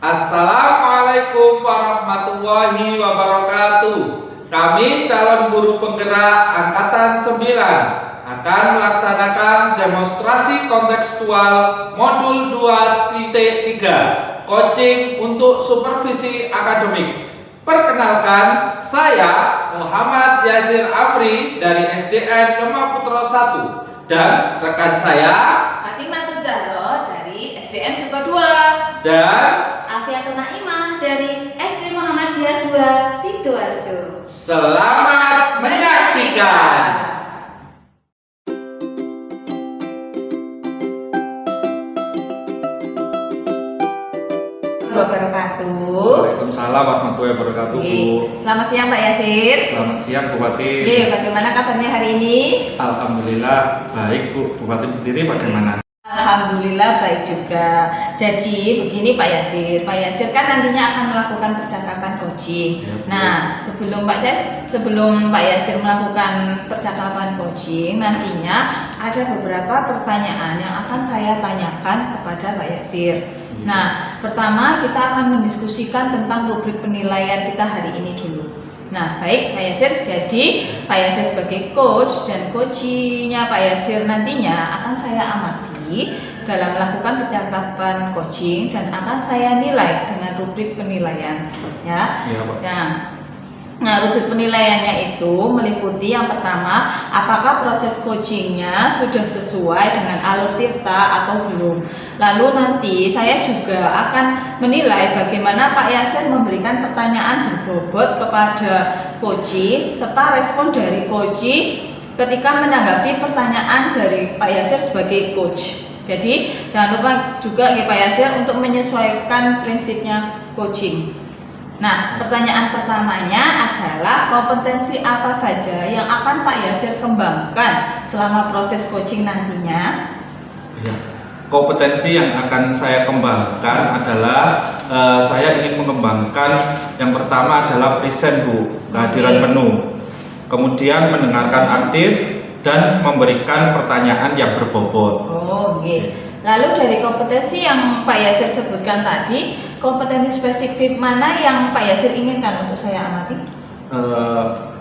Assalamualaikum warahmatullahi wabarakatuh. Kami calon guru penggerak Angkatan 9 akan melaksanakan demonstrasi kontekstual modul 2.3 coaching untuk supervisi akademik. Perkenalkan, saya Muhammad Yasir Amri dari SDN Lemah Putra 1 dan rekan saya Fatimah Zahro dari SDN Suko 2 dan Afiatun Naimah dari SD Muhammadiyah 2 Sidoarjo. Selamat menyaksikan. Wabarakatuh. Waalaikumsalam warahmatullahi wabarakatuh, Bu. Selamat siang Pak Yasir. Selamat siang, Bu Fatim. Bagaimana kabarnya hari ini? Alhamdulillah baik, Bu. Bu Fatim sendiri bagaimana? Alhamdulillah baik juga. Jadi begini Pak Yasir kan nantinya akan melakukan percakapan coaching. Ya, nah, sebelum Pak Yasir melakukan percakapan coaching, nantinya ada beberapa pertanyaan yang akan saya tanyakan kepada Pak Yasir. Nah, pertama kita akan mendiskusikan tentang rubrik penilaian kita hari ini dulu. Nah, baik Pak Yasir, jadi Pak Yasir sebagai coach dan coachingnya Pak Yasir nantinya akan saya amati dalam melakukan percakapan coaching dan akan saya nilai dengan rubrik penilaian, ya. Ya, Pak. Nah, rubrik penilaiannya itu meliputi yang pertama, apakah proses coachingnya sudah sesuai dengan alur tirta atau belum. Lalu nanti saya juga akan menilai bagaimana Pak Yasir memberikan pertanyaan berbobot kepada coaching serta respon dari coaching ketika menanggapi pertanyaan dari Pak Yasir sebagai coach. Jadi jangan lupa juga ya Pak Yasir untuk menyesuaikan prinsipnya coaching. Nah, pertanyaan pertamanya adalah kompetensi apa saja yang akan Pak Yasir kembangkan selama proses coaching nantinya? Ya. Kompetensi yang akan saya kembangkan adalah saya ingin mengembangkan yang pertama adalah present, Bu, kehadiran penuh. Kemudian mendengarkan aktif dan memberikan pertanyaan yang berbobot. Oh, oke. Lalu dari kompetensi yang Pak Yasir sebutkan tadi, kompetensi spesifik mana yang Pak Yasir inginkan untuk saya amati?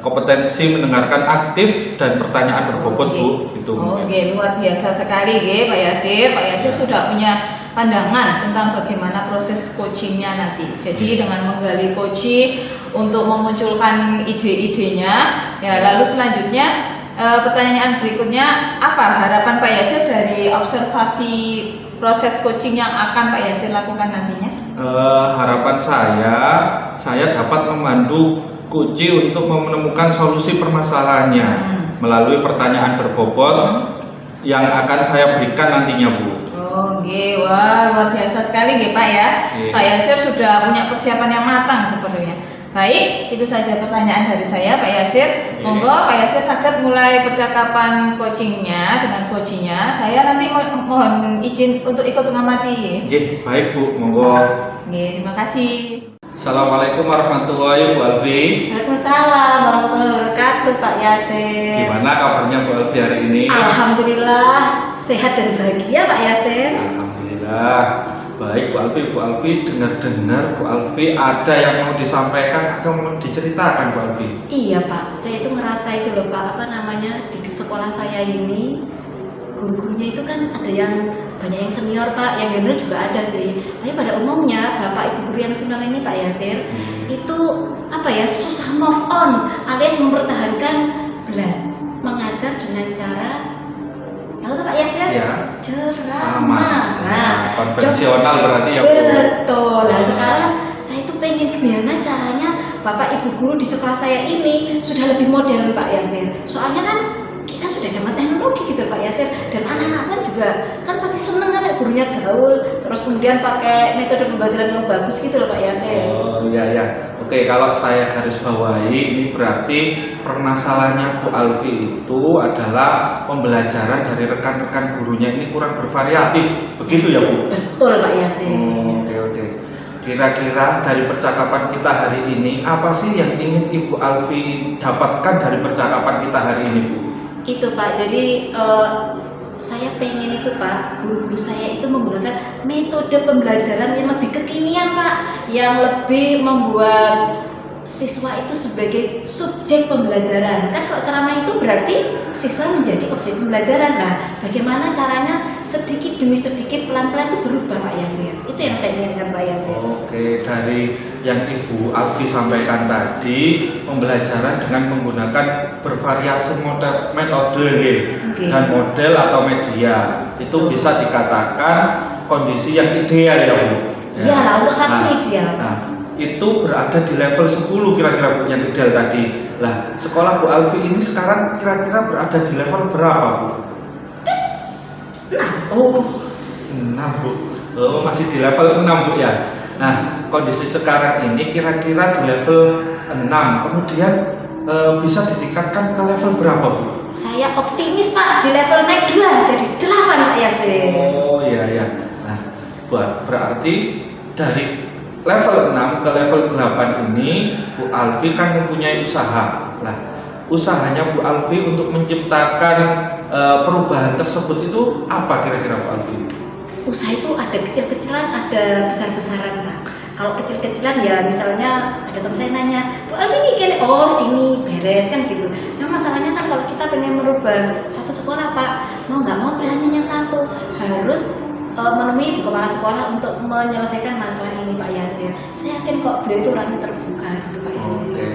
Kompetensi mendengarkan aktif dan pertanyaan berbobot, Bu. Itu. Oke, luar biasa sekali, Pak Yasir. Pak Yasir sudah punya pandangan tentang bagaimana proses coachingnya nanti. Jadi dengan menggali coaching untuk memunculkan ide-idenya, ya. Lalu selanjutnya pertanyaan berikutnya, apa harapan Pak Yasir dari observasi proses coaching yang akan Pak Yasir lakukan nantinya? Harapan saya dapat membantu coaching untuk menemukan solusi permasalahannya melalui pertanyaan berbobot yang akan saya berikan nantinya, Bu. Wah, luar biasa sekali Pak ya. Pak Yasir sudah punya persiapan yang matang sepertinya. Baik, itu saja pertanyaan dari saya Pak Yasir. Monggo Pak Yasir saged mulai percakapan coachingnya dengan coachingnya. Saya nanti mohon izin untuk ikut mengamati. Baik, Bu, monggo. Terima kasih. Assalamualaikum warahmatullahi wabarakatuh. Waalaikumsalam warahmatullahi wabarakatuh Pak Yasir. Gimana kabarnya Bu Alfi hari ini? Alhamdulillah sehat dan bahagia Pak Yasir. Alhamdulillah. Baik Bu Alfi, dengar-dengar Bu Alfi ada yang mau disampaikan atau mau diceritakan Bu Alfi? Iya Pak, saya itu ngerasa itu loh Pak, di sekolah saya ini guru-gurunya itu kan ada yang banyak yang senior Pak, yang junior juga ada sih. Tapi pada umumnya Bapak Ibu guru yang senior ini Pak Yasir itu susah move on alias mempertahankan mengajar dengan cara Pak Yasir? Ya. Ceramah. Nah, konvensional berarti ya Bu. Betul. Nah, sekarang saya itu pengen gimana caranya Bapak Ibu guru di sekolah saya ini sudah lebih modern Pak Yasir. Soalnya kan kita sudah zaman teknologi gitu Pak Yasir, dan anak-anak kan juga kan pasti seneng kan gurunya gaul, terus kemudian pakai metode pembelajaran yang bagus gitu loh Pak Yasir. Oh iya. Oke, kalau saya garis bawahi ini berarti permasalahannya Bu Alfi itu adalah pembelajaran dari rekan-rekan gurunya ini kurang bervariatif, begitu ya Bu? Betul Pak Yasir. Oke. Kira-kira dari percakapan kita hari ini, apa sih yang ingin Ibu Alfi dapatkan dari percakapan kita hari ini, Bu? Itu Pak, jadi saya pengen itu Pak, guru-guru saya itu menggunakan metode pembelajaran yang lebih kekinian Pak, yang lebih membuat siswa itu sebagai subjek pembelajaran. Kan kalau ceramah itu berarti siswa menjadi objek pembelajaran. Nah, bagaimana caranya sedikit demi sedikit pelan-pelan itu berubah Pak Yasir? Itu yang saya inginkan Pak Yasir. Oke, dari yang Ibu Alfi sampaikan tadi, pembelajaran dengan menggunakan bervariasi metode Oke. dan model atau media itu bisa dikatakan kondisi yang ideal ya Bu. Iya lah, untuk satu Nah, ideal. Nah, itu berada di level 10 kira-kira Bu yang ideal tadi. Lah, sekolah Bu Alfi ini sekarang kira-kira berada di level berapa Bu? Nah, oh, 6 Bu. Oh, masih di level 6 Bu ya. Nah, kondisi sekarang ini kira-kira di level 6. Kemudian bisa ditingkatkan ke level berapa Bu? saya optimis Pak, di level naik 2 jadi 8 Pak Yasir. Oh iya ya. Nah, berarti dari level 6 ke level 8 ini Bu Alfi kan mempunyai usaha. Nah, usahanya Bu Alfi untuk menciptakan perubahan tersebut itu apa kira-kira Bu Alfi? Usaha itu ada kecil-kecilan, ada besar-besaran Pak. Kalau kecil-kecilan ya misalnya ada teman saya nanya, Bu Alfi ini gini, oh sini beres kan gitu. Cuma masalahnya kan kalau kita pengen merubah satu sekolah Pak, mau nggak mau pilihannya satu, harus menemui ibu kepala sekolah untuk menyelesaikan masalah ini Pak Yasir. Saya yakin kok beliau itu orangnya terbuka gitu Pak Yasir. Oke,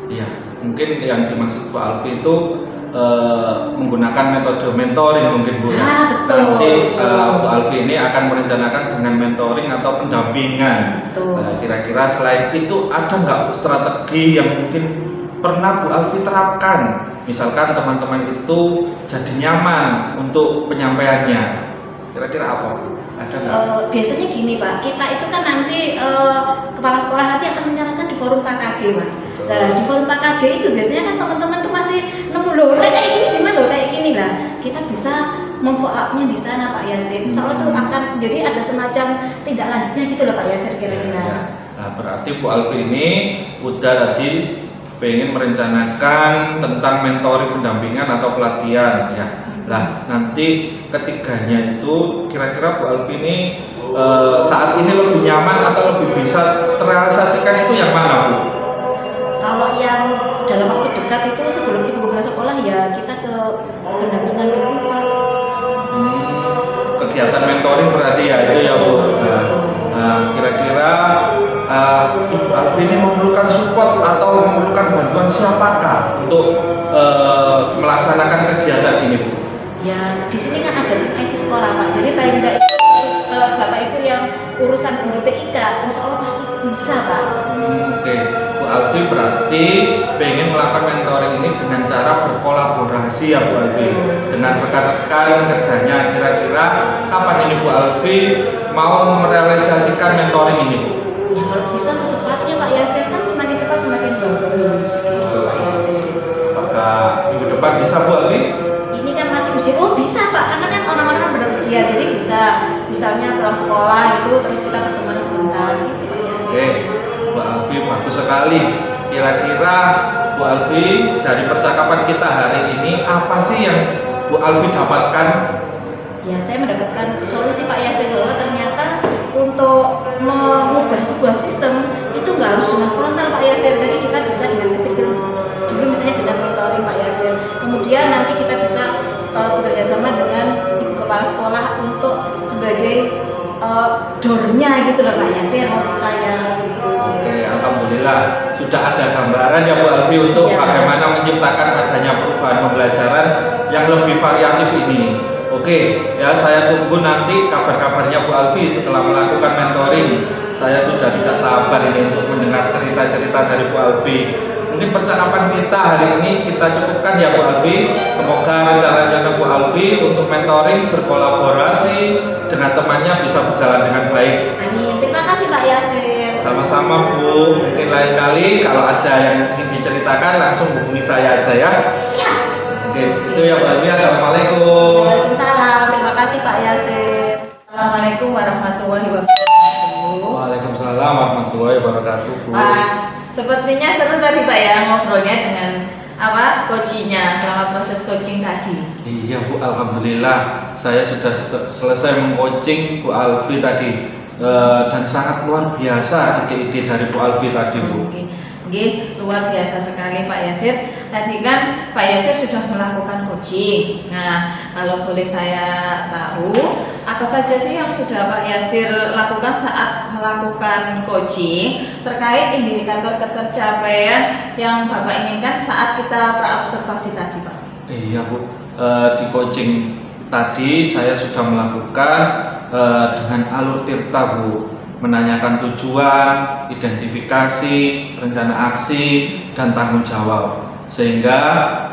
iya. Mungkin yang dimaksud Bu Alfi itu menggunakan metode mentoring mungkin Bu. Betul. Nanti Bu Alfi ini akan merencanakan dengan mentoring atau pendampingan. Betul. Kira-kira selain itu ada nggak strategi yang mungkin pernah Bu Alfi terapkan? Misalkan teman-teman itu jadi nyaman untuk penyampaiannya. Kira-kira apa Bu? Ada nggak? Biasanya gini Pak, kita itu kan nanti kepala sekolah nanti akan menyarankan di forum KKG Pak. Nah di forum KKG itu biasanya kan teman-teman tuh masih nemu loh kayak gini gimana loh kayak gini lah. Kita bisa memfollow up-nya di sana Pak Yasir. Insya Allah tuh akan jadi ada semacam tindak lanjutnya gitu loh Pak Yasir kira-kira. Ya. Nah berarti Bu Alfi ini udah tadi pengen merencanakan tentang mentoring pendampingan atau pelatihan ya. Lah nanti ketiganya itu kira-kira Bu Alfi ini saat ini lebih nyaman atau lebih bisa terrealisasikan itu yang mana Bu? Kalau yang dalam waktu dekat itu sebelum ibu kepala sekolah ya kita ke pendampingan dulu Pak. Kegiatan mentoring berarti ya itu ya Bu. Nah, kira-kira Ibu Alfi ini memerlukan support atau memerlukan bantuan siapakah untuk melaksanakan kegiatan ini Bu? Ya di sini kan ada tim IT sekolah Pak. Jadi paling enggak Bapak Ibu yang urusan guru TIK, insya Allah pasti bisa Pak. Oke. Bu Alfi berarti pengen melakukan mentoring ini dengan cara berkolaborasi ya Bu Alfi dengan rekan-rekan kerjanya. Kira-kira kapan ini Bu Alfi mau merealisasikan mentoring ini Bu? Ya kalau bisa secepatnya Pak Yasir, kan semakin cepat semakin bagus gitu Pak Yasir. Apakah minggu depan bisa Bu Alfi? Ini kan masih ujian, oh bisa Pak, karena kan orang-orang kan benar ujian, jadi bisa misalnya pulang sekolah itu terus kita pertemuan sebentar gitu Pak Yasir. Oke, Bu Alfi bagus sekali. Kira-kira Bu Alfi dari percakapan kita hari ini apa sih yang Bu Alfi dapatkan? Ya saya mendapatkan solusi Pak Yasir bahwa ternyata untuk mengubah sebuah sistem itu nggak harus dengan frontal Pak Yasir, jadi kita bisa dengan kecil dulu misalnya dengan mentoring Pak Yasir, kemudian nanti kita bisa bekerja sama dengan ibu kepala sekolah untuk sebagai dornya gitu loh Pak Yasir maksud saya gitu. Oke, alhamdulillah sudah ada gambaran ya Bu Alfi untuk Ya. bagaimana menciptakan adanya perubahan pembelajaran yang lebih variatif ini. Oke, ya saya tunggu nanti kabar-kabarnya Bu Alfi setelah melakukan mentoring. Saya sudah tidak sabar ini untuk mendengar cerita-cerita dari Bu Alfi. Mungkin percakapan kita hari ini kita cukupkan ya Bu Alfi. Semoga rencana-rencana Bu Alfi untuk mentoring berkolaborasi dengan temannya bisa berjalan dengan baik. Amin, terima kasih Pak Yasir. Sama-sama Bu. Mungkin lain kali kalau ada yang ingin diceritakan langsung hubungi saya aja ya. Siap. Oke, itu ya Bu Alfi. Assalamualaikum. Waalaikumsalam, terima kasih Pak Yasir. Assalamualaikum warahmatullahi wabarakatuh. Waalaikumsalam warahmatullahi wabarakatuh Bu. Pak, sepertinya seru tadi Pak ya ngobrolnya dengan coachingnya selama proses coaching tadi? Iya Bu, alhamdulillah saya sudah selesai meng-coaching Bu Alfi tadi. Dan sangat luar biasa ide-ide dari Bu Alfi tadi Bu. Oke, luar biasa sekali Pak Yasir. Tadi kan Pak Yasir sudah melakukan coaching. Nah, kalau boleh saya tahu, apa saja sih yang sudah Pak Yasir lakukan saat melakukan coaching terkait indikator ketercapaian yang Bapak inginkan saat kita praobservasi tadi, Pak? Iya Bu, di coaching tadi saya sudah melakukan dengan alur tirta Bu, menanyakan tujuan, identifikasi, rencana aksi, dan tanggung jawab, sehingga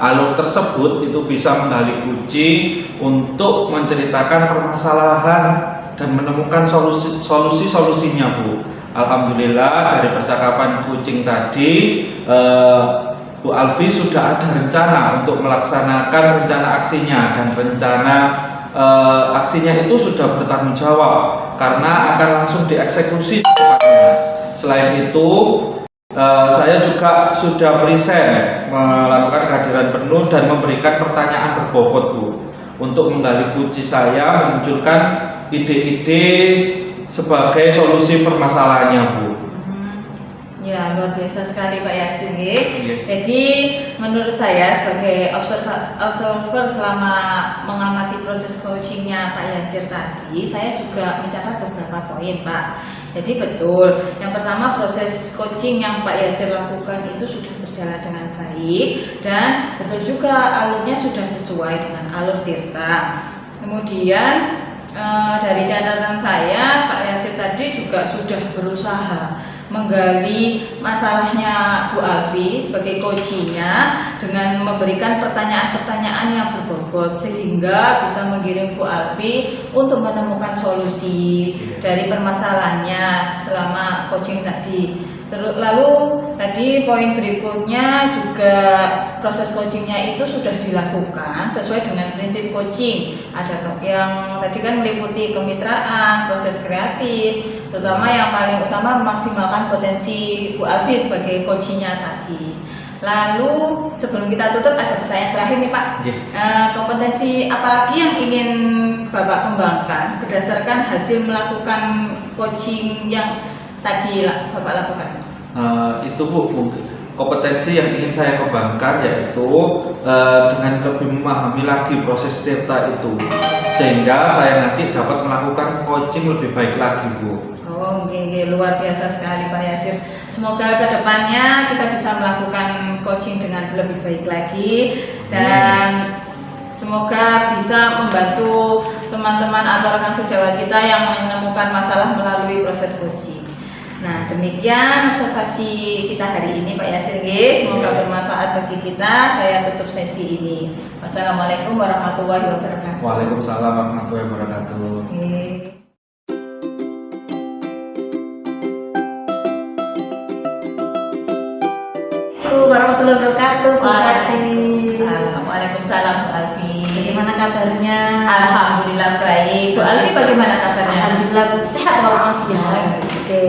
alur tersebut itu bisa menggali kunci untuk menceritakan permasalahan dan menemukan solusi-solusinya Bu. Alhamdulillah dari percakapan coaching tadi Bu Alfi sudah ada rencana untuk melaksanakan rencana aksinya, dan rencana aksinya itu sudah bertanggung jawab karena akan langsung dieksekusi secepatnya. Selain itu, saya juga sudah present melakukan kehadiran penuh dan memberikan pertanyaan berbobot Bu, untuk menggali kunci saya, memunculkan ide-ide sebagai solusi permasalahannya Bu. Ya, luar biasa sekali Pak Yasir. Jadi menurut saya sebagai observer selama mengamati proses coachingnya Pak Yasir tadi, saya juga mencatat beberapa poin Pak. Jadi betul, yang pertama proses coaching yang Pak Yasir lakukan itu sudah berjalan dengan baik, dan betul juga alurnya sudah sesuai dengan alur tirta. Kemudian dari catatan saya, Pak Yasir tadi juga sudah berusaha menggali masalahnya Bu Alfi sebagai coachingnya dengan memberikan pertanyaan-pertanyaan yang berbobot, sehingga bisa menggiring Bu Alfi untuk menemukan solusi dari permasalahannya selama coaching tadi. Lalu tadi poin berikutnya juga proses coachingnya itu sudah dilakukan sesuai dengan prinsip coaching. Ada yang tadi kan meliputi kemitraan, proses kreatif, terutama yang paling utama memaksimalkan potensi Bu Alfi sebagai coachingnya tadi. Lalu sebelum kita tutup ada pertanyaan terakhir nih Pak. Kompetensi apa lagi yang ingin Bapak kembangkan berdasarkan hasil melakukan coaching yang tadi Bapak lakukan? Itu Bu, kompetensi yang ingin saya kembangkan yaitu dengan lebih memahami lagi proses tirta itu, sehingga saya nanti dapat melakukan coaching lebih baik lagi Bu. Oh, luar biasa sekali Pak Yasir. Semoga kedepannya kita bisa melakukan coaching dengan lebih baik lagi, dan semoga bisa membantu teman-teman atau rekan sejawat kita yang menemukan masalah melalui proses coaching. Nah, demikian observasi kita hari ini Pak Yasir. Semoga bermanfaat bagi kita. Saya tutup sesi ini. Wassalamualaikum warahmatullahi wabarakatuh. Waalaikumsalam warahmatullahi wabarakatuh. Warahmatullahi wabarakatuh. Waalaikumsalam Bu Alfi. Bagaimana kabarnya? Alhamdulillah baik. Bu Alfi bagaimana kabarnya? Alhamdulillah sehat walafiat. Oke.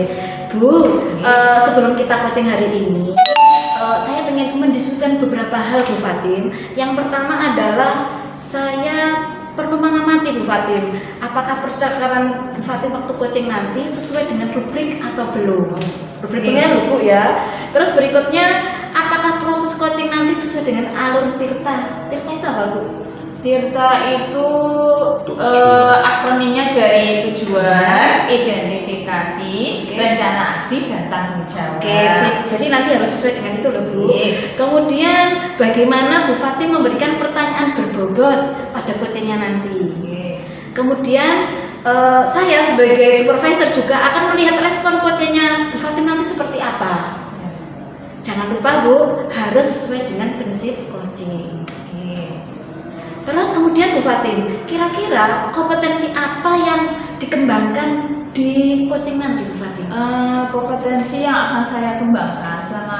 Bu, sebelum kita coaching hari ini, saya ingin mendiskusikan beberapa hal Bu Fatim. Yang pertama adalah saya perlu mengamati Bu Fatim, apakah percakapan Bu Fatim waktu coaching nanti sesuai dengan rubrik atau belum. Rubriknya Bu ya. Terus berikutnya, apakah proses coaching nanti sesuai dengan alur tirta? Tirta itu apa Bu? Tirta itu akronimnya dari tujuan, identifikasi, rencana aksi, dan tanggung jawab. Oke, sip. Jadi nanti harus sesuai dengan itu loh Bu. Kemudian bagaimana Bu Fatim memberikan pertanyaan berbobot pada coachingnya nanti. Kemudian saya sebagai supervisor juga akan melihat respon coachingnya Bu Fatim nanti seperti apa. Jangan lupa Bu, harus sesuai dengan prinsip coaching. Terus kemudian Bu Fatim, kira-kira kompetensi apa yang dikembangkan di coaching nanti Bu Fatim? Kompetensi yang akan saya kembangkan selama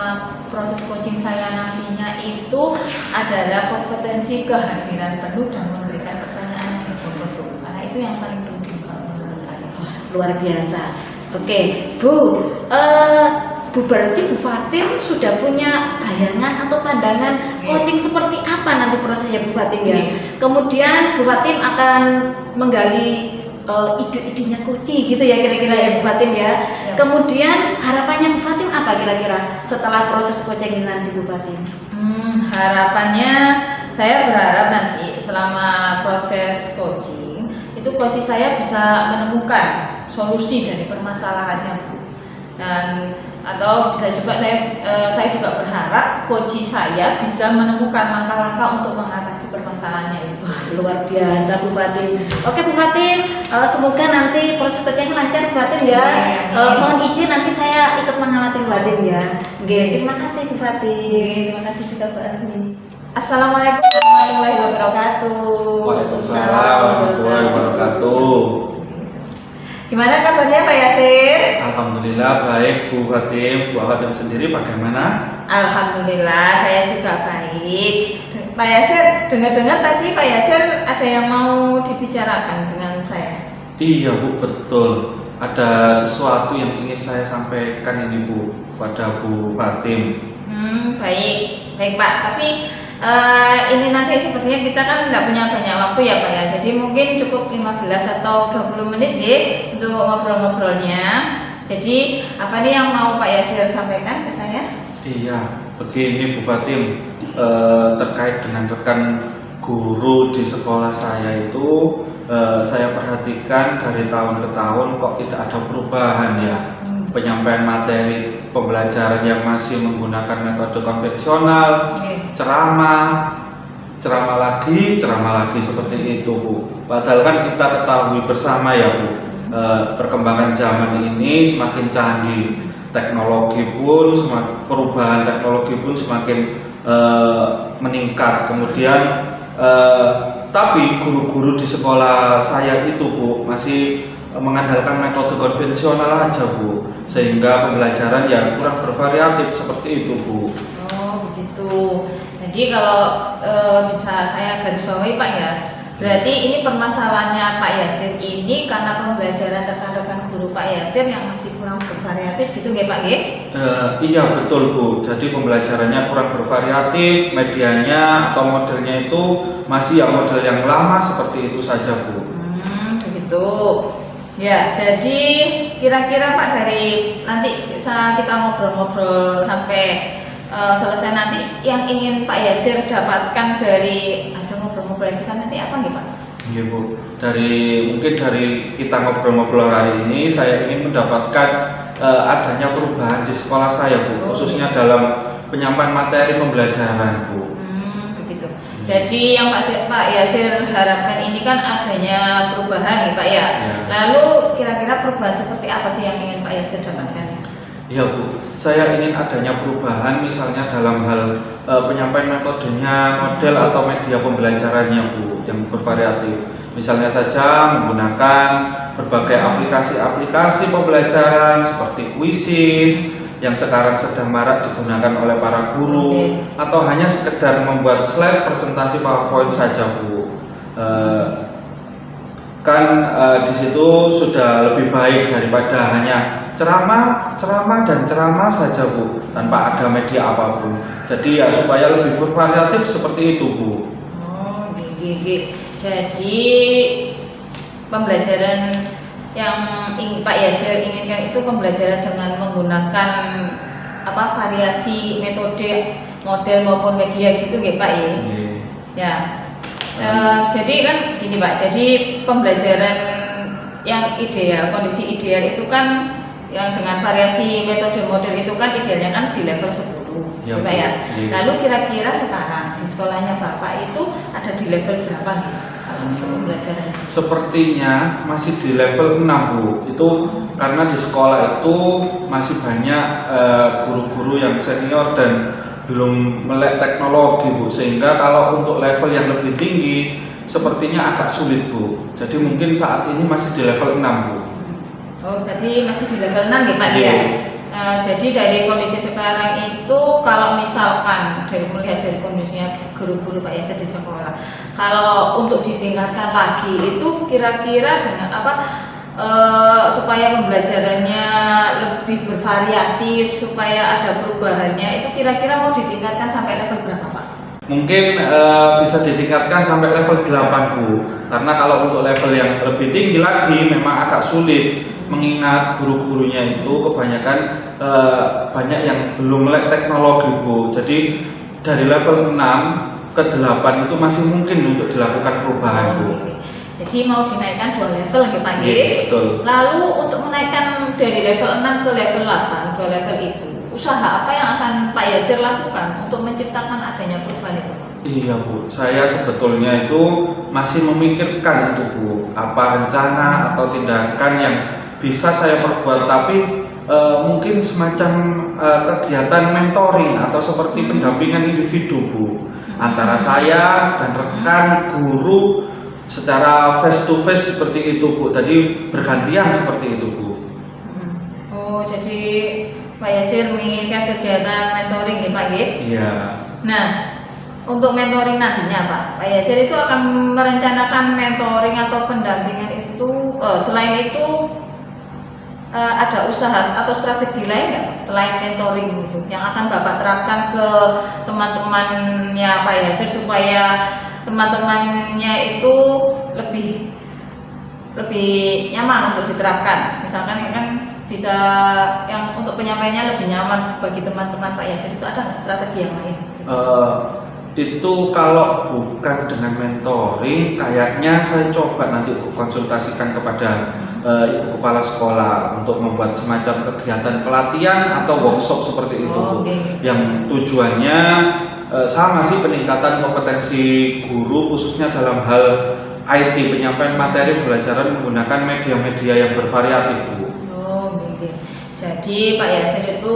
proses coaching saya nantinya itu adalah kompetensi kehadiran penuh dan memberikan pertanyaan yang berbobot, karena itu yang paling penting kalau menurut saya. Luar biasa. Oke, Bu, berarti Bu Fatim sudah punya bayangan atau pandangan coaching seperti apa nanti prosesnya Bu Fatim ya. Kemudian Bu Fatim akan menggali ide-idenya coaching gitu ya kira-kira ya Bu Fatim ya. Kemudian harapannya Bu Fatim apa kira-kira setelah proses coaching ini nanti Bu Fatim? Harapannya saya berharap nanti selama proses coaching itu coach saya bisa menemukan solusi dari permasalahannya Bu. Dan atau bisa juga saya juga berharap coach saya bisa menemukan langkah-langkah untuk mengatasi permasalahannya itu. Luar biasa Bu Fatim. Oke Bu Fatim, semoga nanti proses coaching lancar Bu Fatim ya. Mohon izin nanti saya ikut mengawasi Bu Fatim ya. Oke, terima kasih Bu Fatim. Terima kasih juga Bu Arni. Assalamualaikum warahmatullahi wabarakatuh. Waalaikumsalam warahmatullahi wabarakatuh. Gimana kabarnya Pak Yasir? Alhamdulillah baik Bu Fatim. Bu Fatim sendiri bagaimana? Alhamdulillah saya juga baik. Pak Yasir, dengar-dengar tadi Pak Yasir ada yang mau dibicarakan dengan saya. Iya Bu, betul. Ada sesuatu yang ingin saya sampaikan ini Bu pada Bu Fatim. Baik Pak. Tapi ini nanti sepertinya kita kan tidak punya banyak waktu ya Pak ya. Jadi mungkin cukup 15 atau 20 menit ya untuk ngobrol-ngobrolnya. Jadi apa nih yang mau Pak Yasir sampaikan ke saya? Iya, begini Bu Fatim, terkait dengan rekan guru di sekolah saya itu, saya perhatikan dari tahun ke tahun kok tidak ada perubahan ya. Penyampaian materi pembelajaran yang masih menggunakan metode konvensional, ceramah lagi seperti itu Bu. Padahal kan kita ketahui bersama ya Bu, perkembangan zaman ini semakin canggih, perubahan teknologi pun semakin meningkat. Kemudian tapi guru-guru di sekolah saya itu Bu masih mengandalkan metode konvensional aja Bu, sehingga pembelajaran ya kurang bervariatif seperti itu Bu. Oh begitu. Jadi kalau bisa saya garis bawahi Pak ya, berarti ini permasalahannya Pak Yasir ini karena pembelajaran rekan-rekan guru Pak Yasir yang masih kurang bervariatif gitu nggih Pak nggih? Iya betul Bu. Jadi pembelajarannya kurang bervariatif, medianya atau modelnya itu masih ya model yang lama seperti itu saja Bu. Begitu. Ya, jadi kira-kira Pak dari nanti kita ngobrol-ngobrol sampai selesai nanti yang ingin Pak Yasir dapatkan dari hasil ngobrol-ngobrol kita nanti apa nih Pak? Iya Bu, mungkin dari kita ngobrol-ngobrol hari ini saya ingin mendapatkan adanya perubahan di sekolah saya Bu, khususnya dalam penyampaian materi pembelajaran Bu. Begitu. Jadi yang Pak Yasir harapkan ini kan adanya perubahan nih Pak ya. Lalu kira-kira perubahan seperti apa sih yang ingin Pak Yasir dapatkan? Iya Bu, saya ingin adanya perubahan misalnya dalam hal penyampaian metodenya, model atau media pembelajarannya Bu yang bervariatif. Misalnya saja menggunakan berbagai aplikasi-aplikasi pembelajaran seperti Quizzes yang sekarang sedang marak digunakan oleh para guru, atau hanya sekedar membuat slide presentasi PowerPoint saja Bu. Di situ sudah lebih baik daripada hanya ceramah saja Bu, tanpa ada media apapun. Jadi ya supaya lebih bervariatif seperti itu Bu. Oh, gigi. Jadi pembelajaran yang Pak Yasir inginkan itu pembelajaran dengan menggunakan variasi metode, model maupun media gitu nggih Pak ya. Ya. Jadi kan gini Pak, jadi pembelajaran yang ideal, kondisi ideal itu kan yang dengan variasi metode model itu kan idealnya kan di level 10 ya Pak ya. Lalu kira-kira sekarang di sekolahnya Bapak itu ada di level berapa nih pembelajaran? Sepertinya masih di level 6 Bu. Itu karena di sekolah itu masih banyak guru-guru yang senior dan belum melek teknologi Bu, sehingga kalau untuk level yang lebih tinggi sepertinya agak sulit Bu. Jadi mungkin saat ini masih di level 6 Bu. Oh, tadi masih di level 6 ya Pak ya? Jadi dari kondisi sekarang itu kalau misalkan melihat dari kondisinya guru-guru Pak Yasir di sekolah, kalau untuk ditingkatkan lagi itu kira-kira dengan supaya pembelajarannya lebih lebih bervariatif supaya ada perubahannya, itu kira-kira mau ditingkatkan sampai level berapa Pak? Mungkin bisa ditingkatkan sampai level 8 Bu, karena kalau untuk level yang lebih tinggi lagi memang agak sulit, mengingat guru-gurunya itu kebanyakan banyak yang belum melek teknologi Bu. Jadi dari level 6 ke 8 itu masih mungkin untuk dilakukan perubahan Bu. Jadi mau dinaikkan 2 level nggih Pak nggih? Iya, betul. Lalu untuk menaikkan dari level 6 ke level 8, 2 level itu, usaha apa yang akan Pak Yasir lakukan untuk menciptakan adanya perubahan itu? Iya Bu, saya sebetulnya itu masih memikirkan itu Bu, apa rencana atau tindakan yang bisa saya perbuat, tapi mungkin semacam kegiatan mentoring atau seperti pendampingan individu Bu, antara saya dan rekan guru secara face to face seperti itu Bu, tadi bergantian seperti itu Bu. Oh, jadi Pak Yasir menginginkan kegiatan mentoring ya Pak nggih? Iya. Nah, untuk mentoring nantinya Pak Yasir itu akan merencanakan mentoring atau pendampingan itu, selain itu ada usaha atau strategi lain nggak selain mentoring itu yang akan Bapak terapkan ke teman-temannya Pak Yasir supaya teman-temannya itu lebih nyaman untuk diterapkan. Misalkan kan bisa yang untuk penyampaiannya lebih nyaman bagi teman-teman Pak Yasir, itu ada nggak strategi yang lain? Itu kalau bukan dengan mentoring, kayaknya saya coba nanti konsultasikan kepada ibu kepala sekolah untuk membuat semacam kegiatan pelatihan atau workshop seperti itu Bu. Yang tujuannya sama sih, peningkatan kompetensi guru khususnya dalam hal IT, penyampaian materi pembelajaran menggunakan media-media yang bervariatif Bu. Jadi Pak Yasir itu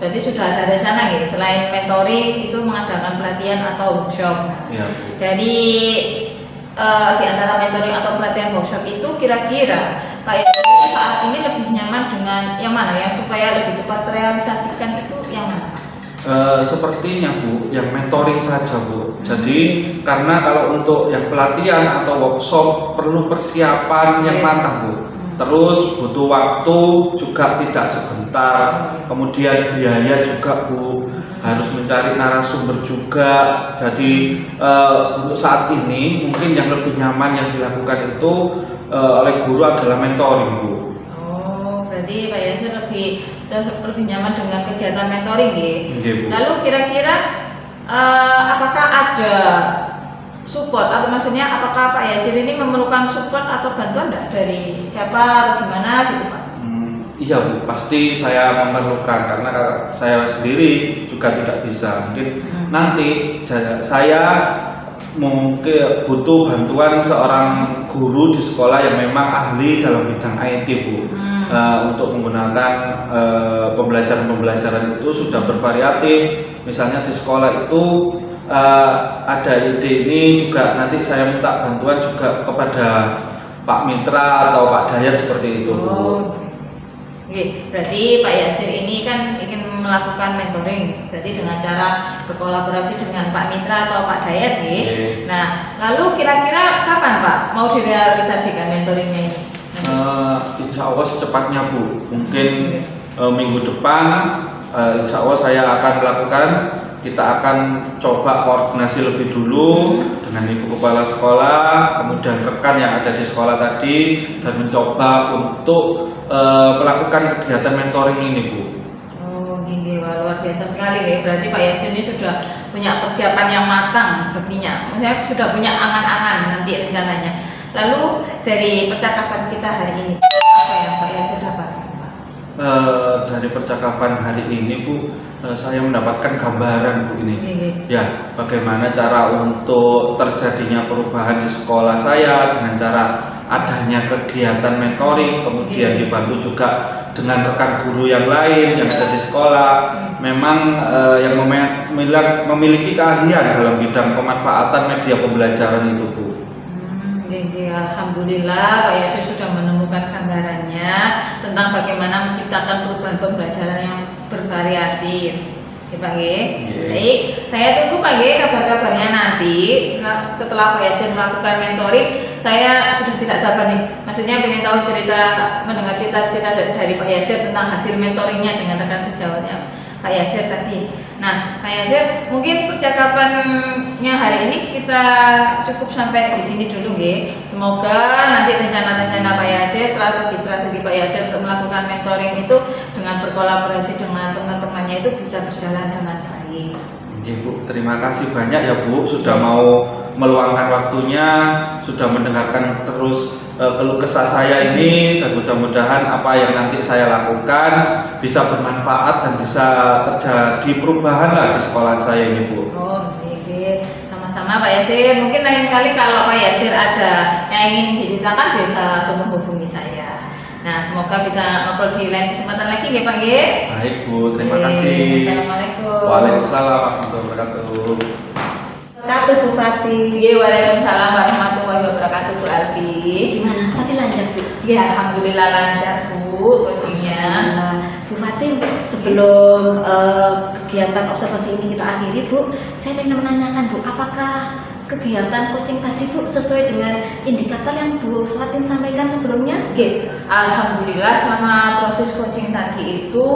berarti sudah ada rencana ya, selain mentoring itu mengadakan pelatihan atau workshop. Ya, Dari di antara mentoring atau pelatihan workshop itu kira-kira Pak Yasir itu saat ini lebih nyaman dengan yang mana ya, supaya lebih cepat terrealisasikan itu yang mana? Sepertinya Bu, yang mentoring saja Bu. Jadi karena kalau untuk yang pelatihan atau workshop perlu persiapan yang matang Bu. Terus butuh waktu juga tidak sebentar, kemudian biaya juga Bu, harus mencari narasumber juga. Jadi untuk saat ini mungkin yang lebih nyaman yang dilakukan itu oleh guru adalah mentoring Bu. Oh, berarti Pak Yasir lebih nyaman dengan kegiatan mentoring ya. Lalu kira-kira apakah ada support, atau maksudnya apakah Pak Yasir ini memerlukan support atau bantuan enggak dari siapa atau gimana gitu Pak? Iya Bu, pasti saya memerlukan karena saya sendiri juga tidak bisa. Mungkin nanti saya mungkin butuh bantuan seorang guru di sekolah yang memang ahli dalam bidang IT Bu. Untuk menggunakan pembelajaran itu sudah bervariatif. Misalnya di sekolah itu ada ide ini juga, nanti saya minta bantuan juga kepada Pak Mitra atau Pak Dayat seperti itu. Berarti Pak Yasir ini kan ingin melakukan mentoring, berarti dengan cara berkolaborasi dengan Pak Mitra atau Pak Dayat ya. Nah, lalu kira-kira kapan Pak mau direalisasikan mentoringnya ini? Insya Allah secepatnya Bu, mungkin minggu depan insya Allah saya akan melakukan. Kita akan coba koordinasi lebih dulu dengan ibu kepala sekolah, kemudian rekan yang ada di sekolah tadi, dan mencoba untuk melakukan kegiatan mentoring ini Bu. Oh gini, luar biasa sekali ya. Berarti Pak Yasir ini sudah punya persiapan yang matang sepertinya. Maksudnya sudah punya angan-angan nanti rencananya. Lalu dari percakapan kita hari ini, apa yang Pak Yasir dapatkan Pak? Dari percakapan hari ini Bu, saya mendapatkan gambaran Bu ini. Ya, bagaimana cara untuk terjadinya perubahan di sekolah saya dengan cara adanya kegiatan mentoring, kemudian dibantu juga dengan rekan guru yang lain yang ada di sekolah. Memang yang memiliki keahlian dalam bidang pemanfaatan media pembelajaran itu Bu. Alhamdulillah Pak Yasir sudah menemukan gambarannya tentang bagaimana menciptakan perubahan pembelajaran yang bervariatif. Ya, Pak G. Iya. Baik, saya tunggu Pak G kabar-kabarnya nanti. Nah, setelah Pak Yasir melakukan mentoring, saya sudah tidak sabar nih. Maksudnya ingin tahu mendengar cerita-cerita dari Pak Yasir tentang hasil mentoringnya dengan rekan sejawatnya Pak Yasir tadi. Nah, Pak Yasir, mungkin percakapannya hari ini kita cukup sampai di sini dulu, nggih. Semoga nanti rencana-rencana Pak Yasir, strategi Pak Yasir untuk melakukan mentoring itu dengan berkolaborasi dengan teman-temannya itu bisa berjalan dengan baik. Oke, Bu, terima kasih banyak ya Bu sudah mau meluangkan waktunya, sudah mendengarkan terus keluh kesah saya ini, dan mudah-mudahan apa yang nanti saya lakukan bisa bermanfaat dan bisa terjadi perubahan lah di sekolah saya ini, Bu. Oh, oke. Sama-sama Pak Yasir. Mungkin lain kali kalau Pak Yasir ada yang ingin diceritakan bisa langsung menghubungi saya. Nah, semoga bisa ngobrol di lain kesempatan lagi ya Pak G. Baik Bu, terima Oke, kasih. Assalamualaikum. Waalaikumsalam warahmatullahi wabarakatuh. Wabarakatuh Bu Fati. Iya, waalaikumsalam warahmatullahi wabarakatuh Bu Alfi. Gimana? Tadi lancar Bu? Ya, alhamdulillah lancar Bu coachingnya. Nah, Bu Fatim, sebelum kegiatan observasi ini kita akhiri Bu, saya ingin menanyakan Bu, apakah kegiatan coaching tadi Bu sesuai dengan indikator yang Bu Fatim sampaikan sebelumnya? Oke, alhamdulillah selama proses coaching tadi itu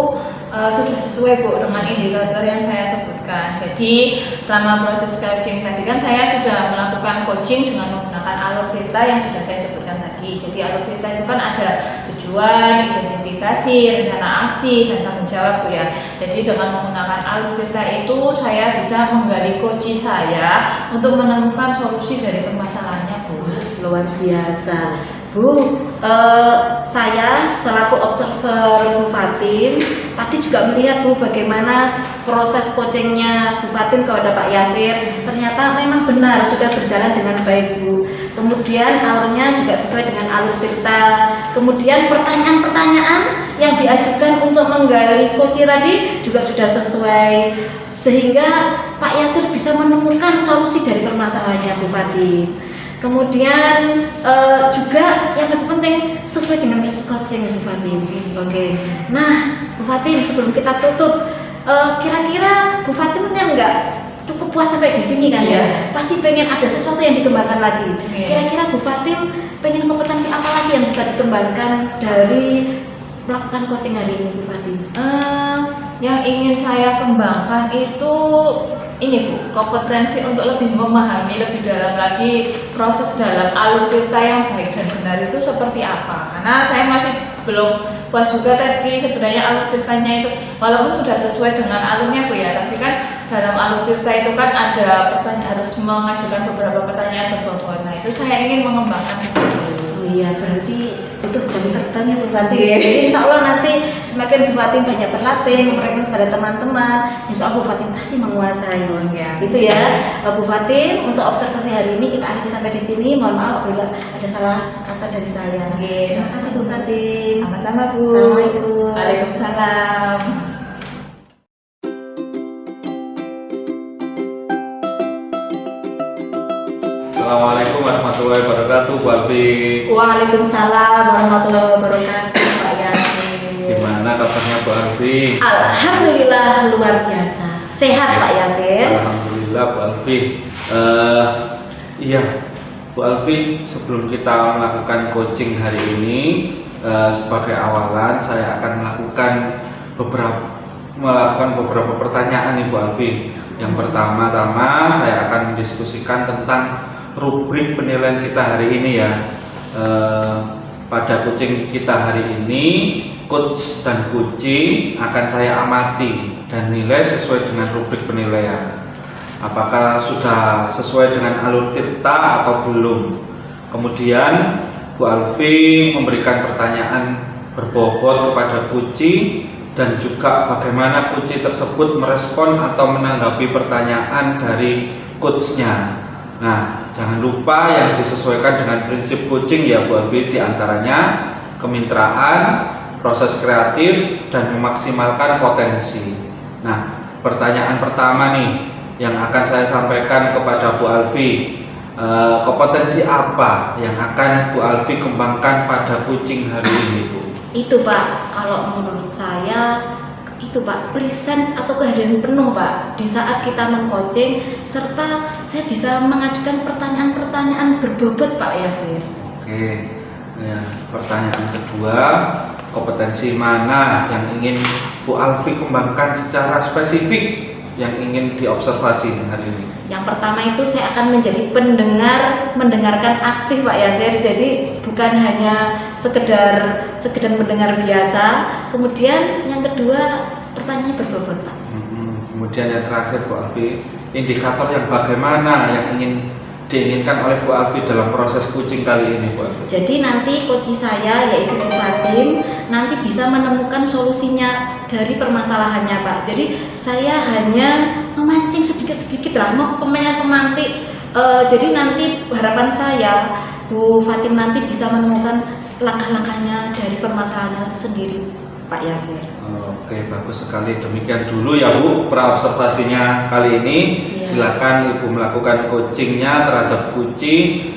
sudah sesuai Bu dengan indikator yang saya sebutkan. Jadi selama proses coaching tadi kan saya sudah melakukan coaching dengan menggunakan alur Tirta yang sudah saya sebutkan tadi. Jadi alur Tirta itu kan ada tujuan, identifikasi, rencana aksi, dan tanggung jawab Bu ya. Jadi dengan menggunakan alur Tirta itu saya bisa menggali coaching saya untuk menemukan solusi dari permasalahannya Bu. Luar biasa. Bu, saya selaku observer Bu Fatim tadi juga melihat Bu bagaimana proses coachingnya Bu Fatim kepada Pak Yasir. Ternyata memang benar sudah berjalan dengan baik Bu. Kemudian alurnya juga sesuai dengan alur Tirta. Kemudian pertanyaan-pertanyaan yang diajukan untuk menggali coaching tadi juga sudah sesuai, sehingga Pak Yasir bisa menemukan solusi dari permasalahannya Bu Fatim. Kemudian juga yang lebih penting sesuai dengan proses coaching Bu Fatim. Oke. Nah, Bu Fatim, sebelum kita tutup, kira-kira Bu Fatim kan nggak cukup puas sampai di sini kan ya? Pasti pengen ada sesuatu yang dikembangkan lagi. Kira-kira Bu Fatim pengen kompetensi apa lagi yang bisa dikembangkan dari melakukan coaching hari ini Bu Fatim? Yang ingin saya kembangkan itu ini Bu, kompetensi untuk lebih memahami lebih dalam lagi proses dalam alur Tirta yang baik dan benar itu seperti apa. Karena saya masih belum puas juga tadi sebenarnya alur Tirtanya itu, walaupun sudah sesuai dengan alurnya Bu ya, tapi kan dalam alur Tirta itu kan ada pertanyaan, harus mengajukan beberapa pertanyaan berbobot. Nah itu saya ingin mengembangkan itu. Oh iya, berarti itu jam terbangnya Bu Fatim. Jadi insya Allah nanti semakin Bu Fatim banyak berlatih, memberikan kepada teman-teman, insya Allah Bu Fatim pasti menguasai. Ya. Gitu ya, Bu Fatim. Untuk observasi hari ini kita akhiri sampai di sini. Mohon maaf bila ada salah kata dari saya. Terima kasih Bu Fatim. Sama-sama Bu. Assalamualaikum. Waalaikumsalam. Assalamualaikum warahmatullahi wabarakatuh, Bu Alfi. Waalaikumsalam warahmatullahi wabarakatuh Pak Yasir. Gimana kabarnya Bu Alfi? Alhamdulillah luar biasa. Sehat Pak Yasir. Alhamdulillah Bu Alfi. Iya Bu Alfi, sebelum kita melakukan coaching hari ini, sebagai awalan saya akan melakukan beberapa pertanyaan nih Bu Alfi. Yang pertama-tama saya akan mendiskusikan tentang rubrik penilaian kita hari ini ya. Pada coaching kita hari ini, coach dan coaching akan saya amati dan nilai sesuai dengan rubrik penilaian. Apakah sudah sesuai dengan alur Tirta atau belum. Kemudian Bu Alfi memberikan pertanyaan berbobot kepada coaching dan juga bagaimana coaching tersebut merespon atau menanggapi pertanyaan dari coachnya. Nah, jangan lupa yang disesuaikan dengan prinsip coaching ya Bu Alfi, diantaranya kemitraan, proses kreatif, dan memaksimalkan potensi. Nah, pertanyaan pertama nih yang akan saya sampaikan kepada Bu Alfi, kompetensi apa yang akan Bu Alfi kembangkan pada coaching hari ini Bu? Itu Pak, kalau menurut saya itu Pak, present atau kehadiran penuh Pak di saat kita meng-coaching, serta saya bisa mengajukan pertanyaan-pertanyaan berbobot Pak Yasir. Oke, ya, pertanyaan kedua, kompetensi mana yang ingin Bu Alfi kembangkan secara spesifik yang ingin diobservasi hari ini? Yang pertama itu saya akan menjadi mendengarkan aktif Pak Yasir. Jadi bukan hanya sekedar mendengar biasa. Kemudian yang kedua pertanyaannya berbobot Pak. Kemudian yang terakhir Bu Alfi, indikator yang bagaimana yang diinginkan oleh Bu Alfi dalam proses coaching kali ini Bu Alfi? Jadi nanti coach saya yaitu Bu Fatim nanti bisa menemukan solusinya dari permasalahannya Pak. Jadi saya hanya memancing sedikit-sedikit lah, pemantik. Jadi nanti harapan saya Bu Fatim nanti bisa menemukan langkah-langkahnya dari permasalahannya sendiri Pak Yasir. Oke, bagus sekali. Demikian dulu ya Bu, praobservasinya kali ini. Iya. Silakan Ibu melakukan coachingnya terhadap kucing.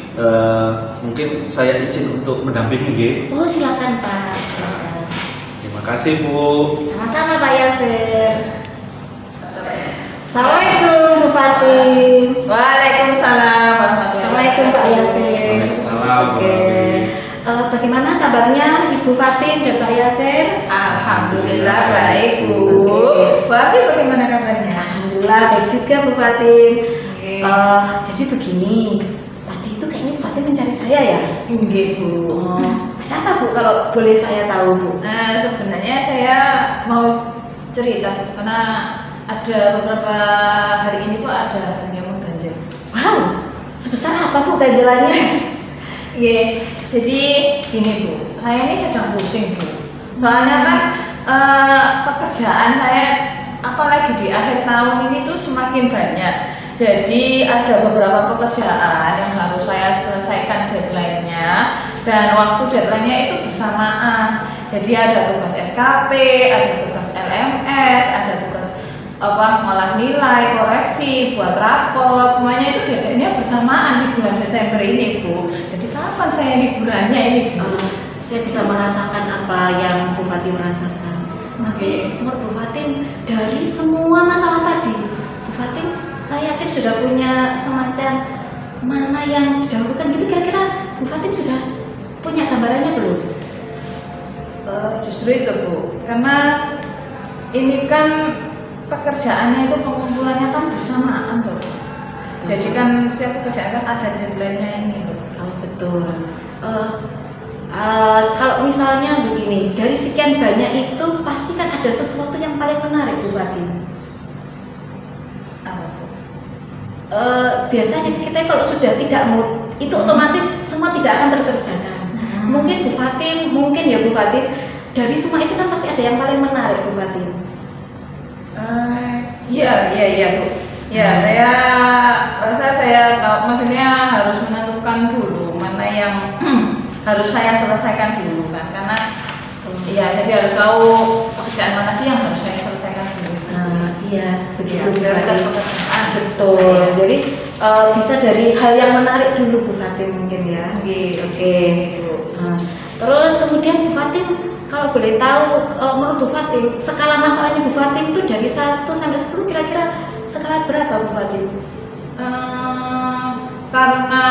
Mungkin saya izin untuk mendampingi, nggih. Oh silakan Pak, silakan. Terima kasih Bu. Sama-sama Pak Yasir. Assalamualaikum Bu Fatim. Waalaikumsalam warahmatullahi Assalamualaikum Pak Yasir. Waalaikumsalam. Oke. Bagaimana kabarnya Ibu Fatim dan Pak Yasir? Alhamdulillah baik Bu. Bu Alfi bagaimana kabarnya? Alhamdulillah baik juga Bu Fatim. Oke. Jadi begini, tadi itu kayaknya Bu Fatim mencari saya ya? Nggih Bu. Ada apa Bu kalau boleh saya tahu Bu? Sebenarnya saya mau cerita karena ada beberapa hari ini tuh ada yang mengganjal. Wow, sebesar apa Bu ganjalannya? Iya, jadi gini Bu, saya ini sedang pusing Bu. Soalnya kan pekerjaan saya apalagi di akhir tahun ini tuh semakin banyak. Jadi ada beberapa pekerjaan yang harus saya selesaikan deadline-nya dan waktu deadline-nya itu bersamaan. Jadi ada tugas SKP, ada tugas LMS, ada tugas malah nilai, koreksi, buat rapor, semuanya itu deadline-nya bersamaan di bulan Desember ini Bu. Jadi kapan saya liburannya ini Bu? Saya bisa merasakan apa yang Bu Fatim rasakan. Tapi menurut Bu Fatim, dari semua masalah tadi, Bu Fatim saya yakin sudah punya semacam mana yang didahulukan gitu. Kira-kira Bu Fatim sudah punya gambarannya belum? Justru itu Bu, karena ini kan pekerjaannya itu pengumpulannya kan bersamaan loh. Jadi kan setiap pekerjaan kan ada deadline-nya ini loh. Oh betul. Kalau misalnya begini, dari sekian banyak itu pasti kan ada sesuatu yang paling menarik Bu Fatim. Apa Bu? Biasanya kita kalau sudah tidak mood, itu otomatis semua tidak akan terkerjakan. Mungkin Bu Fatim, ya Bu Fatim, dari semua itu kan pasti ada yang paling menarik Bu Fatim. Iya Bu. Ya, saya rasa saya tahu, maksudnya harus menentukan dulu mana yang harus saya selesaikan dulu kan, karena ya jadi harus tahu pekerjaan mana sih yang harus saya selesaikan dulu. Iya, begitu Bu Prioritas Fatim. pekerjaan. Betul. Jadi bisa dari hal yang menarik dulu Bu Fatim mungkin ya. Oke. Terus kemudian Bu Fatim, kalau boleh tahu menurut Bu Fatim, skala masalahnya Bu Fatim itu dari 1 sampai 10 kira-kira skala berapa Bu Fatim? Karena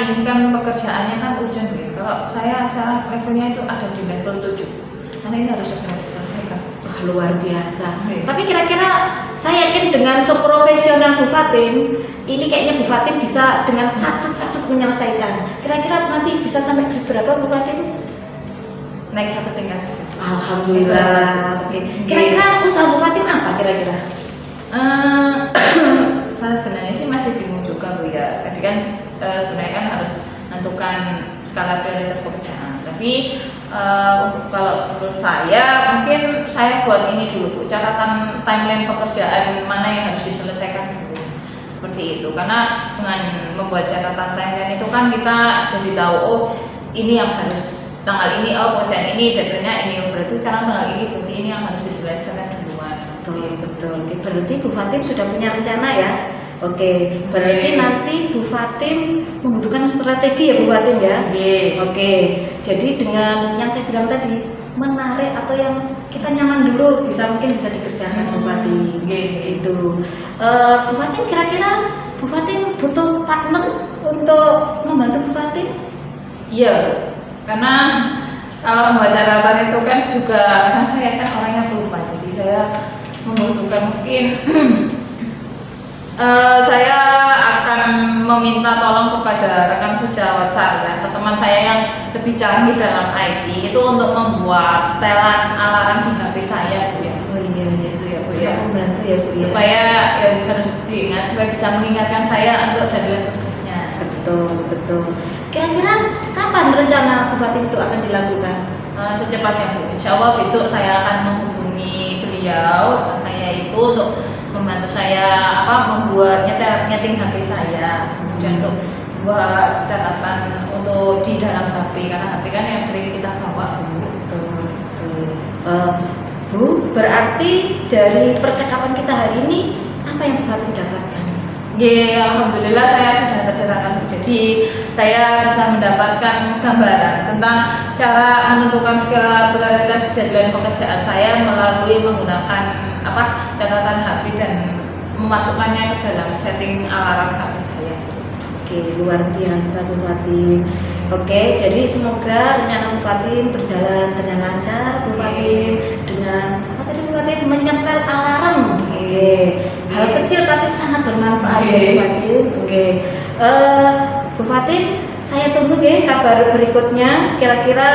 ini kan pekerjaannya kan urgent ya. Kalau saya sekarang levelnya itu ada di level 7. Karena ini harus segera diselesaikan. Wah, luar biasa. Oke. Tapi kira-kira saya yakin dengan seprofesional Bu Fatim, ini kayaknya Bu Fatim bisa dengan satset menyelesaikan. Kira-kira nanti bisa sampai berapa Bu Fatim? Naik satu tingkat. Alhamdulillah. Oke. Kira-kira usaha Bu Fatim apa kira-kira? Sebenarnya sih masih bingung juga Bu ya. Tadi kan sebenarnya kan harus menentukan skala prioritas pekerjaan. Tapi untuk kalau menurut saya mungkin saya buat ini dulu Bu, catatan timeline pekerjaan mana yang harus diselesaikan dulu. Seperti itu. Karena dengan membuat catatan timeline itu kan kita jadi tahu oh ini yang harus tanggal ini, oh pekerjaan ini, deadline-nya ini, berarti sekarang tanggal ini, berarti ini yang harus diselesaikan duluan. Betul. Berarti Bu Fatim sudah punya rencana ya? Oke, berarti nanti Bu Fatim membutuhkan strategi ya Bu Fatim ya? Oke, jadi dengan yang saya bilang tadi, menarik atau yang kita nyaman dulu mungkin bisa dikerjakan Bu Fatin gitu. Bu Fatin, kira-kira Bu Fatin butuh partner untuk membantu Bu Fatin? Iya, karena kalau membaca catatan itu kan juga kadang saya kan orangnya pelupa, jadi saya membutuhkan mungkin saya akan meminta tolong kepada rekan sejawat saya atau teman saya yang lebih canggih dalam IT itu untuk membuat setelan alarm di HP saya, Bu ya. Oh iya, Itu ya, Bu ya. Membantu ya, Bu ya. Supaya ya harus diingat, supaya bisa mengingatkan saya untuk deadline tugasnya. Betul. Kira-kira kapan rencana Bu Fatin itu akan dilakukan? Secepatnya, Bu. Insya Allah besok saya akan menghubungi beliau, saya itu untuk membantu saya membuat nyeting HP saya, kemudian untuk buat catatan untuk di dalam HP, karena HP kan yang sering kita bawa, Bu. Betul. Bu, berarti dari percakapan kita hari ini apa yang Bu Fatin dapatkan? Ya, alhamdulillah saya sudah tercerahkan, Bu. Jadi saya bisa mendapatkan gambaran tentang cara menentukan skala prioritas deadline pekerjaan saya melalui menggunakan catatan HP dan memasukkannya ke dalam setting alarm HP saya. Oke, luar biasa Bu Fatin. Oke, jadi semoga rencana Bu Fatin berjalan dengan lancar, Bu Fatin, dengan apa tadi Bu Fatin menyetel alarm. Oke, hal kecil tapi sangat bermanfaat ya Bu Fatin. Oke, Bu Fatin, saya tunggu ya kabar berikutnya. Kira-kira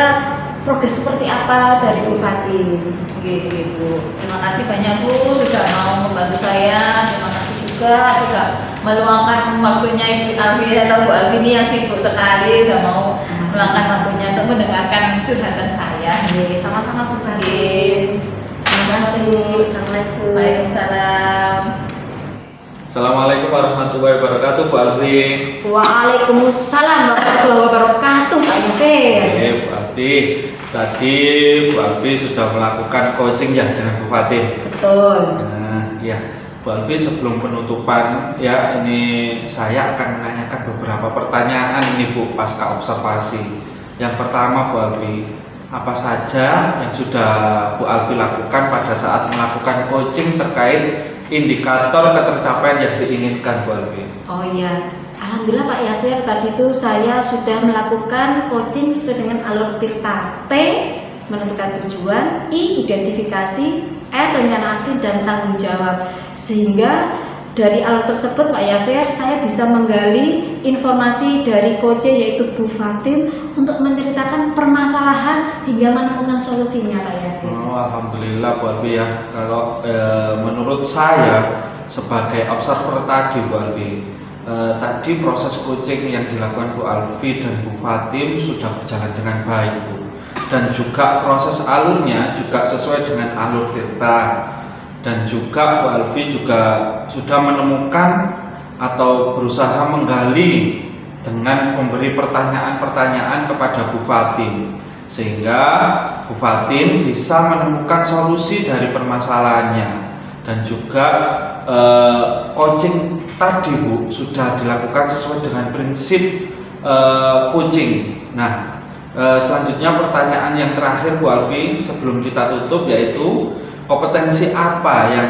progres seperti apa dari Bu Fatin? Oke, Bu. Terima kasih banyak, Bu, sudah mau membantu saya. Terima kasih juga sudah meluangkan waktunya Ibu Alfi atau Bu Alfi ini yang sibuk sekali sudah mau meluangkan waktunya untuk mendengarkan curhatan saya. Sama-sama Bu Fatin. Terima kasih. Assalamualaikum. Waalaikumsalam. Assalamualaikum warahmatullahi wabarakatuh, Bu Alfi. Waalaikumsalam warahmatullahi wabarakatuh, Pak Yasir. Oke, Bu Alfi. Tadi Bu Alfi sudah melakukan coaching ya dengan Bu Fatin. Betul. Nah, ya, Bu Alfi sebelum penutupan ya ini saya akan menanyakan beberapa pertanyaan ini Bu pasca observasi. Yang pertama Bu Alfi, apa saja yang sudah Bu Alfi lakukan pada saat melakukan coaching terkait indikator ketercapaian yang diinginkan Bu Alfi? Oh iya, alhamdulillah Pak Yasir, tadi itu saya sudah melakukan coaching sesuai dengan alur Tirta. T, menentukan tujuan. I, identifikasi. R, rencana aksi dan tanggung jawab. Sehingga dari alur tersebut Pak Yasir, saya bisa menggali informasi dari coach yaitu Bu Fatin untuk menceritakan permasalahan hingga menemukan solusinya Pak Yasir. Oh, alhamdulillah Bu Alfi ya. Kalau menurut saya sebagai observer tadi Bu Alfi, tadi proses coaching yang dilakukan Bu Alfi dan Bu Fatin sudah berjalan dengan baik Bu. Dan juga proses alurnya juga sesuai dengan alur Tirta. Dan juga Bu Alfi juga sudah menemukan atau berusaha menggali dengan memberi pertanyaan-pertanyaan kepada Bu Fatin, sehingga Bu Fatin bisa menemukan solusi dari permasalahannya. Dan juga coaching tadi Bu sudah dilakukan sesuai dengan prinsip coaching. Nah, selanjutnya pertanyaan yang terakhir Bu Alfi sebelum kita tutup, yaitu kompetensi apa yang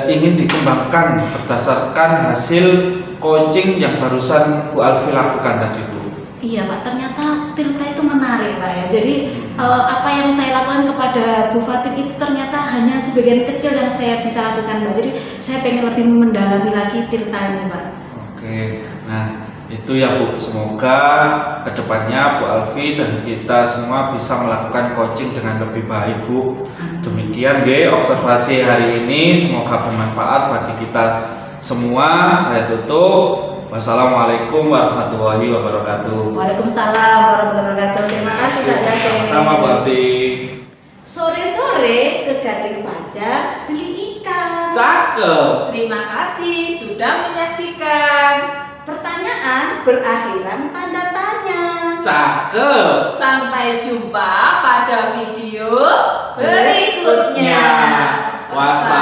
ingin dikembangkan berdasarkan hasil coaching yang barusan Bu Alfi lakukan tadi Bu? Iya Pak, ternyata Tirta itu menarik Pak ya. Jadi apa yang saya lakukan kepada Bu Fatin itu ternyata hanya sebagian kecil yang saya bisa lakukan Pak. Jadi saya pengen lebih mendalami lagi Tirta ini Pak. Oke, nah itu ya Bu, semoga kedepannya Bu Alfi dan kita semua bisa melakukan coaching dengan lebih baik Bu. Demikian observasi hari ini, semoga bermanfaat bagi kita semua. Saya tutup. Wassalamualaikum warahmatullahi wabarakatuh. Waalaikumsalam warahmatullahi wabarakatuh. Terima kasih Pak Yasir. Sama Bu Alfi. Sore-sore ke Gading Pajak beli ikan. Cakep. Terima kasih sudah menyaksikan. Pertanyaan berakhiran tanda tanya. Cakep. Sampai jumpa pada video berikutnya. Wassalamualaikum